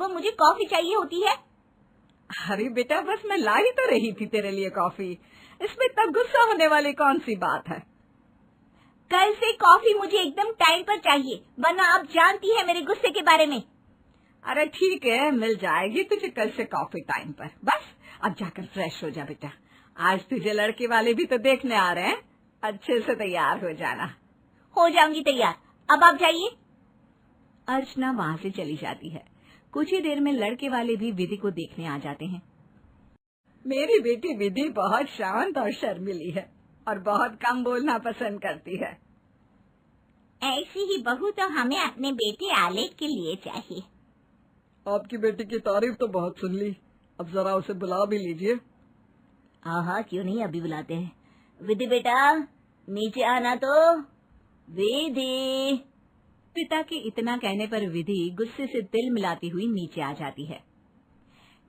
सुबह मुझे कॉफी चाहिए होती है? अरे बेटा, बस मैं ला ही तो रही थी तेरे लिए कॉफी। इसमें इतना गुस्सा होने वाली कौन सी बात है? कल से कॉफी मुझे एकदम टाइम पर चाहिए, वरना आप जानती है मेरे गुस्से के बारे में। अरे ठीक है, मिल जाएगी तुझे कल से कॉफी टाइम पर। बस अब जाकर फ्रेश हो जा बेटा, आज तुझे लड़के वाले भी तो देखने आ रहे हैं। अच्छे से तैयार हो जाना। हो जाऊंगी तैयार, अब आप जाइए। अर्चना वहाँ से चली जाती है। कुछ ही देर में लड़के वाले भी विधि को देखने आ जाते हैं। मेरी बेटी विधि बहुत शांत और शर्मीली है और बहुत कम बोलना पसंद करती है। ऐसी ही बहू तो हमें अपने बेटे आलेख के लिए चाहिए। आपकी बेटी की तारीफ तो बहुत सुन ली, अब जरा उसे बुला भी लीजिए। हाँ, क्यों नहीं, अभी बुलाते हैं। विधि बेटा, नीचे आना तो। विधि। पिता के इतना कहने पर विधि गुस्से से दिल मिलाती हुई नीचे आ जाती है।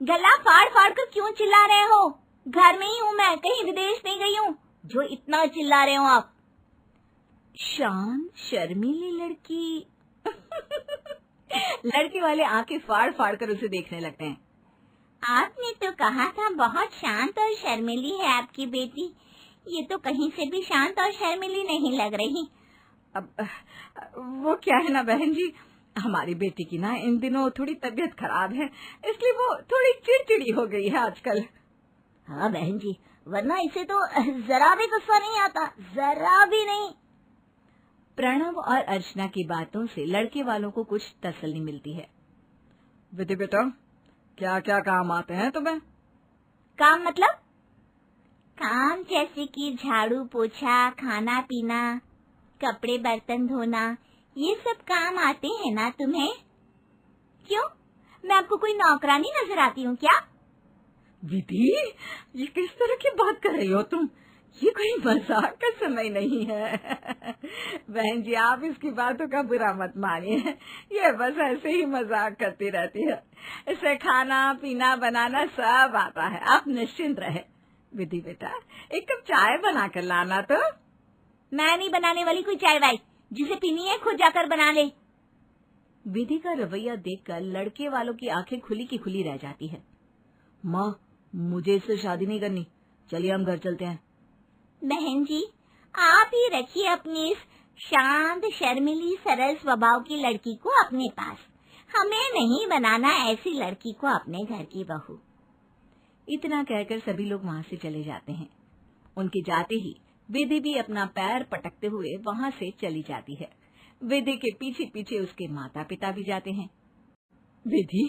गला फाड़ फाड़ कर क्यों चिल्ला रहे हो? घर में ही हूँ मैं, कहीं विदेश नहीं गई हूँ जो इतना चिल्ला रहे हो आप। शांत शर्मीली लड़की। लड़के वाले आंखें फाड़ फाड़ कर उसे देखने लगते हैं। आपने तो कहा था बहुत शांत और शर्मीली है आपकी बेटी, ये तो कहीं से भी शांत और शर्मीली नहीं लग रही। अब वो क्या है ना बहन जी, हमारी बेटी की ना इन दिनों थोड़ी तबीयत खराब है, इसलिए वो थोड़ी चिड़चिड़ी हो गई है आजकल। हाँ बहन जी, वरना इसे तो जरा भी गुस्सा नहीं आता, जरा भी नहीं। प्रणव और अर्चना की बातों से लड़के वालों को कुछ तसल्ली मिलती है। विधि बेटा, क्या क्या काम आते हैं तुम्हें? काम मतलब? काम जैसे कि झाड़ू पोछा, खाना पीना, कपड़े बर्तन धोना, ये सब काम आते हैं ना तुम्हें? क्यों, मैं आपको कोई नौकरानी नजर आती हूँ क्या? विधि, ये किस तरह की बात कर रही हो तुम? ये कोई मजाक का समय नहीं है। बहन जी, आप इसकी बातों का बुरा मत मानिए, ये बस ऐसे ही मजाक करती रहती है। इसे खाना पीना बनाना सब आता है, आप निश्चिंत रहे। विधि बेटा, एक कप चाय बना कर लाना तो। मैं नहीं बनाने वाली कोई चाय वाय, जिसे पीनी है खुद जाकर बना ले। विधि का रवैया देखकर लड़के वालों की आंखें खुली की खुली रह जाती है। माँ, मुझे इससे शादी नहीं करनी, चलिए हम घर चलते हैं। बहन जी, आप ही रखिए अपनी इस शांत शर्मीली सरल स्वभाव की लड़की को अपने पास, हमें नहीं बनाना ऐसी लड़की को अपने घर की बहू। इतना कहकर सभी लोग वहाँ से चले जाते हैं। उनके जाते ही विधि भी अपना पैर पटकते हुए वहाँ से चली जाती है। विधि के पीछे पीछे उसके माता पिता भी जाते हैं। विधि,